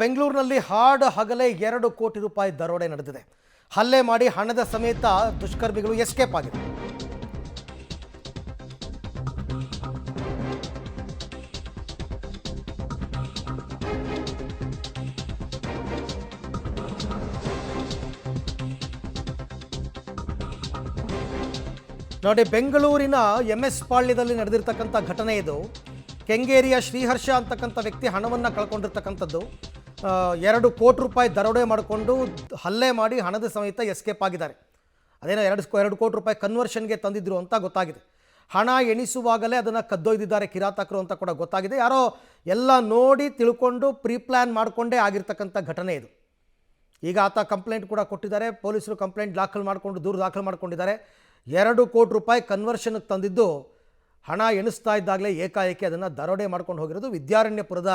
ಬೆಂಗಳೂರಿನಲ್ಲಿ ಹಗಲೇ 2 ಕೋಟಿ ರೂಪಾಯಿ ದರೋಡೆ ನಡೆದಿದೆ. ಹಲ್ಲೆ ಮಾಡಿ ಹಣದ ಸಮೇತ ದುಷ್ಕರ್ಮಿಗಳು ಎಸ್ಕೇಪ್ ಆಗಿದ್ದಾರೆ. ನೋಡಿ, ಬೆಂಗಳೂರಿನ ಎಂಎಸ್ ಪಾಳ್ಯದಲ್ಲಿ ನಡೆದಿರತಕ್ಕಂಥ ಘಟನೆ ಇದು. ಕೆಂಗೇರಿಯ ಶ್ರೀಹರ್ಷ ಅಂತಕ್ಕಂಥ ವ್ಯಕ್ತಿ ಹಣವನ್ನು ಕಳ್ಕೊಂಡಿರ್ತಕ್ಕಂಥದ್ದು. 2 ಕೋಟಿ ರೂಪಾಯಿ ದರೋಡೆ ಮಾಡಿಕೊಂಡು ಹಲ್ಲೆ ಮಾಡಿ ಹಣದ ಸಮೇತ ಎಸ್ಕೇಪ್ ಆಗಿದ್ದಾರೆ. ಅದೇನೋ 2 ಕೋಟಿ ರೂಪಾಯಿ ಕನ್ವರ್ಷನ್ಗೆ ತಂದಿದ್ರು ಅಂತ ಗೊತ್ತಾಗಿದೆ. ಹಣ ಎಣಿಸುವಾಗಲೇ ಅದನ್ನು ಕದ್ದೊಯ್ದಿದ್ದಾರೆ ಕಿರಾತಕರು ಅಂತ ಕೂಡ ಗೊತ್ತಾಗಿದೆ. ಯಾರೋ ಎಲ್ಲ ನೋಡಿ ತಿಳ್ಕೊಂಡು ಪ್ರೀಪ್ಲ್ಯಾನ್ ಮಾಡಿಕೊಂಡೇ ಆಗಿರ್ತಕ್ಕಂಥ ಘಟನೆ ಇದು. ಈಗ ಆತ ಕಂಪ್ಲೇಂಟ್ ಕೂಡ ಕೊಟ್ಟಿದ್ದಾರೆ. ಪೊಲೀಸರು ಕಂಪ್ಲೇಂಟ್ ದೂರು ದಾಖಲು ಮಾಡಿಕೊಂಡಿದ್ದಾರೆ. 2 ಕೋಟಿ ರೂಪಾಯಿ ಕನ್ವರ್ಷನ್ಗೆ ತಂದಿದ್ದು ಹಣ ಎಣಿಸ್ತಾ ಇದ್ದಾಗಲೇ ಏಕಾಏಕಿ ಅದನ್ನು ದರೋಡೆ ಮಾಡ್ಕೊಂಡು ಹೋಗಿರೋದು. ವಿದ್ಯಾರಣ್ಯಪುರದ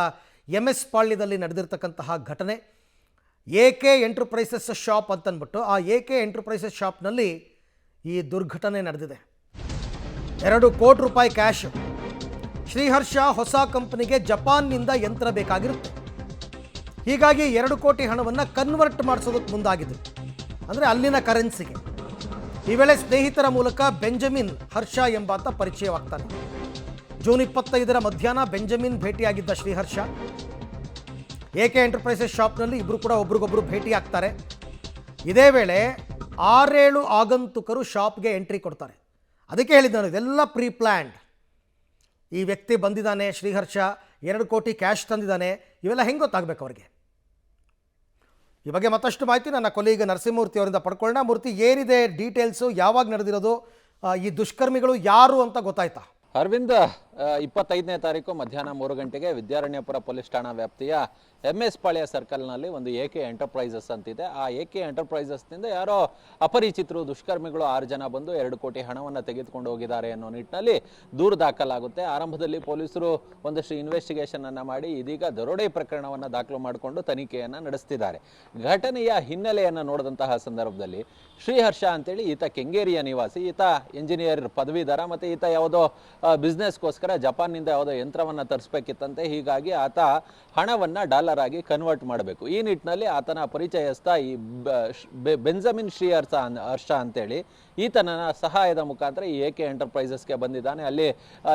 ಎಂಎಸ್ ಪಾಳ್ಯದಲ್ಲಿ ನಡೆದಿರ್ತಕ್ಕಂತಹ ಘಟನೆ. AK ಎಂಟರ್ಪ್ರೈಸಸ್ ಶಾಪ್ ಅಂತಂದ್ಬಿಟ್ಟು ಆ AK ಎಂಟರ್ಪ್ರೈಸಸ್ ಶಾಪ್ನಲ್ಲಿ ಈ ದುರ್ಘಟನೆ ನಡೆದಿದೆ. 2 ಕೋಟಿ ರೂಪಾಯಿ ಕ್ಯಾಶ್. ಶ್ರೀಹರ್ಷ ಹೊಸ ಕಂಪನಿಗೆ ಜಪಾನ್ನಿಂದ ಯಂತ್ರ ಬೇಕಾಗಿರುತ್ತೆ. ಹೀಗಾಗಿ 2 ಕೋಟಿ ಹಣವನ್ನು ಕನ್ವರ್ಟ್ ಮಾಡಿಸೋದಕ್ಕೆ ಮುಂದಾಗಿದ್ದು, ಅಂದರೆ ಅಲ್ಲಿನ ಕರೆನ್ಸಿಗೆ. ಈ ವೇಳೆ ಸ್ನೇಹಿತರ ಮೂಲಕ ಬೆಂಜಮಿನ್ ಹರ್ಷ ಎಂಬಾತ ಪರಿಚಯವಾಗ್ತಾನೆ. ಜೂನ್ 25ರ ಮಧ್ಯಾಹ್ನ ಬೆಂಜಮಿನ್ ಭೇಟಿಯಾಗಿದ್ದ ಶ್ರೀಹರ್ಷ AK ಎಂಟರ್ಪ್ರೈಸಸ್ ಶಾಪ್ನಲ್ಲಿ ಇಬ್ಬರು ಕೂಡ ಒಬ್ರಿಗೊಬ್ಬರು ಭೇಟಿ ಆಗ್ತಾರೆ. ಇದೇ ವೇಳೆ 6-7 ಆಗಂತುಕರು ಶಾಪ್ಗೆ ಎಂಟ್ರಿ ಕೊಡ್ತಾರೆ. ಅದಕ್ಕೆ ಹೇಳಿದ್ದು ನಾನು, ಇದೆಲ್ಲ ಪ್ರೀ ಪ್ಲ್ಯಾಂಡ್. ಈ ವ್ಯಕ್ತಿ ಬಂದಿದ್ದಾನೆ, ಶ್ರೀಹರ್ಷ 2 ಕೋಟಿ ಕ್ಯಾಶ್ ತಂದಿದ್ದಾನೆ, ಇವೆಲ್ಲ ಹೆಂಗೆ ಗೊತ್ತಾಗಬೇಕು ಅವರಿಗೆ? ಈ ಬಗ್ಗೆ ಮತ್ತಷ್ಟು ಮಾಹಿತಿ ನನ್ನ ಕೊಲೀಗ ನರಸಿಂಹಮೂರ್ತಿ ಅವರಿಂದ ಪಡ್ಕೊಳ್ಳೋಣ. ಮೂರ್ತಿ, ಏನಿದೆ ಡೀಟೇಲ್ಸು? ಯಾವಾಗ ನಡೆದಿರೋದು? ಈ ದುಷ್ಕರ್ಮಿಗಳು ಯಾರು ಅಂತ ಗೊತ್ತಾಯ್ತಾ? ಅರವಿಂದ್, 25ನೇ ತಾರೀಕು ಮಧ್ಯಾಹ್ನ 3 ಗಂಟೆಗೆ ವಿದ್ಯಾರಣ್ಯಪುರ ಪೊಲೀಸ್ ಠಾಣಾ ವ್ಯಾಪ್ತಿಯ MS ಪಾಳ್ಯ ಸರ್ಕಲ್ನಲ್ಲಿ ಒಂದು AK ಎಂಟರ್ಪ್ರೈಸಸ್ ಅಂತಿದೆ. ಆ AK ಎಂಟರ್ಪ್ರೈಸಸ್ನಿಂದ ಯಾರೋ ಅಪರಿಚಿತರು ದುಷ್ಕರ್ಮಿಗಳು 6 ಜನ ಬಂದು 2 ಕೋಟಿ ಹಣವನ್ನು ತೆಗೆದುಕೊಂಡು ಹೋಗಿದ್ದಾರೆ ಅನ್ನೋ ನಿಟ್ಟಿನಲ್ಲಿ ದೂರು ದಾಖಲಾಗುತ್ತೆ. ಆರಂಭದಲ್ಲಿ ಪೊಲೀಸರು ಒಂದಷ್ಟು ಇನ್ವೆಸ್ಟಿಗೇಷನ್ ಅನ್ನು ಮಾಡಿ ಇದೀಗ ದರೋಡೆ ಪ್ರಕರಣವನ್ನು ದಾಖಲು ಮಾಡಿಕೊಂಡು ತನಿಖೆಯನ್ನು ನಡೆಸ್ತಿದ್ದಾರೆ. ಘಟನೆಯ ಹಿನ್ನೆಲೆಯನ್ನು ನೋಡಿದಂತಹ ಸಂದರ್ಭದಲ್ಲಿ ಶ್ರೀಹರ್ಷ ಅಂತೇಳಿ ಈತ ಕೆಂಗೇರಿಯ ನಿವಾಸಿ, ಈತ ಇಂಜಿನಿಯರ್ ಪದವೀಧರ, ಮತ್ತು ಈತ ಯಾವುದೋ ಬಿಸ್ನೆಸ್ಗೋಸ್ಕರ ಜಪಾನ್ನಿಂದ ಯಾವುದೋ ಯಂತ್ರವನ್ನು ತರಿಸ್ಬೇಕಿತ್ತಂತೆ. ಹೀಗಾಗಿ ಆತ ಹಣವನ್ನು ಡಾಲರ್ ಆಗಿ ಕನ್ವರ್ಟ್ ಮಾಡಬೇಕು. ಈ ನಿಟ್ಟಿನಲ್ಲಿ ಆತನ ಪರಿಚಯಸ್ಥ ಈ ಬೆಂಜಮಿನ್ ಹರ್ಷ ಅಂತೇಳಿ ಈತನ ಸಹಾಯದ ಮುಖಾಂತರ ಈ AK ಎಂಟರ್ಪ್ರೈಸಸ್ಗೆ ಬಂದಿದ್ದಾನೆ. ಅಲ್ಲಿ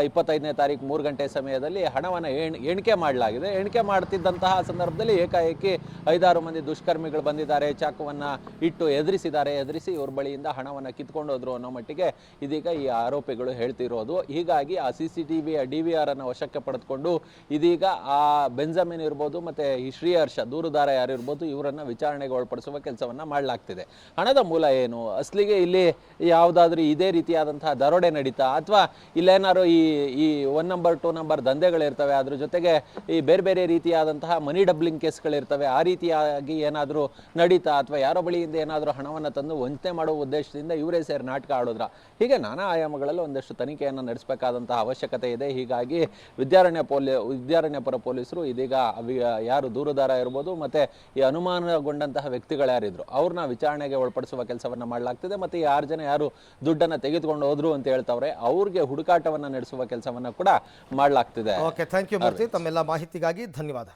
25ನೇ ತಾರೀಕು 3 ಗಂಟೆ ಸಮಯದಲ್ಲಿ ಹಣವನ್ನು ಎಣಿಕೆ ಮಾಡಲಾಗಿದೆ. ಎಣಿಕೆ ಮಾಡ್ತಿದ್ದಂತಹ ಸಂದರ್ಭದಲ್ಲಿ ಏಕಾಏಕಿ 5-6 ಮಂದಿ ದುಷ್ಕರ್ಮಿಗಳು ಬಂದಿದ್ದಾರೆ, ಚಾಕುವನ್ನು ಇಟ್ಟು ಎದುರಿಸಿ ಇವ್ರ ಬಳಿಯಿಂದ ಹಣವನ್ನು ಕಿತ್ಕೊಂಡು ಹೋದ್ರು ಅನ್ನೋ ಮಟ್ಟಿಗೆ ಇದೀಗ ಈ ಆರೋಪಿಗಳು ಹೇಳ್ತಿರೋದು. ಹೀಗಾಗಿ ಆ CCTV DVR ಅನ್ನು ವಶಕ್ಕೆ ಪಡೆದುಕೊಂಡು ಇದೀಗ ಆ ಬೆಂಜಮಿನ್ ಇರ್ಬೋದು ಮತ್ತೆ ಈ ಶ್ರೀಹರ್ಷ ದೂರುದಾರ ಯಾರಿರ್ಬೋದು ಇವರನ್ನ ವಿಚಾರಣೆಗೆ ಒಳಪಡಿಸುವ ಕೆಲಸವನ್ನ ಮಾಡಲಾಗ್ತಿದೆ. ಹಣದ ಮೂಲ ಏನು, ಅಸಲಿಗೆ ಇಲ್ಲಿ ಯಾವುದಾದ್ರೂ ಇದೇ ರೀತಿಯಾದಂತಹ ದರೋಡೆ ನಡೀತಾ, ಅಥವಾ ಇಲ್ಲೇನಾದ್ರು ಈ 1 ನಂಬರ್ 2 ನಂಬರ್ ದಂಧೆಗಳಿರ್ತವೆ, ಅದ್ರ ಜೊತೆಗೆ ಈ ಬೇರೆ ಬೇರೆ ರೀತಿಯಾದಂತಹ ಮನಿ ಡಬ್ಲಿಂಗ್ ಕೇಸ್ಗಳಿರ್ತವೆ, ಆ ರೀತಿಯಾಗಿ ಏನಾದರೂ ನಡೀತಾ, ಅಥವಾ ಯಾರೋ ಬಳಿಯಿಂದ ಏನಾದರೂ ಹಣವನ್ನು ತಂದು ವಂಚನೆ ಮಾಡುವ ಉದ್ದೇಶದಿಂದ ಇವರೇ ಸೇರಿ ನಾಟಕ ಆಡೋದ್ರ, ಹೀಗೆ ನಾನಾ ಆಯಾಮಗಳಲ್ಲಿ ಒಂದಷ್ಟು ತನಿಖೆಯನ್ನು ನಡೆಸಬೇಕಾದಂತಹ ಅವಶ್ಯಕತೆ ಇದೆ. ಹೀಗಾಗಿ ವಿದ್ಯಾರಣ್ಯಪುರ ಪೊಲೀಸರು ಇದೀಗ ಯಾರು ದೂರುದಾರ ಇರ್ಬೋದು ಮತ್ತೆ ಈ ಅನುಮಾನಗೊಂಡಂತಹ ವ್ಯಕ್ತಿಗಳು ಯಾರಿದ್ರು ಅವ್ರನ್ನ ವಿಚಾರಣೆಗೆ ಒಳಪಡಿಸುವ ಕೆಲಸವನ್ನ ಮಾಡಲಾಗ್ತಿದೆ. ಮತ್ತೆ ಈ 6 ಜನ ಯಾರು ದುಡ್ಡನ್ನ ತೆಗೆದುಕೊಂಡು ಹೋದ್ರು ಅಂತ ಹೇಳ್ತಾವ್ರೆ ಅವ್ರಿಗೆ ಹುಡುಕಾಟವನ್ನ ನಡೆಸುವ ಕೆಲಸವನ್ನ ಕೂಡ ಮಾಡಲಾಗ್ತಿದೆ. ಓಕೆ, ಥ್ಯಾಂಕ್ ಯು ಮೂರ್ತಿ. ತಮ್ಮೆಲ್ಲ ಮಾಹಿತಿಗಾಗಿ ಧನ್ಯವಾದ.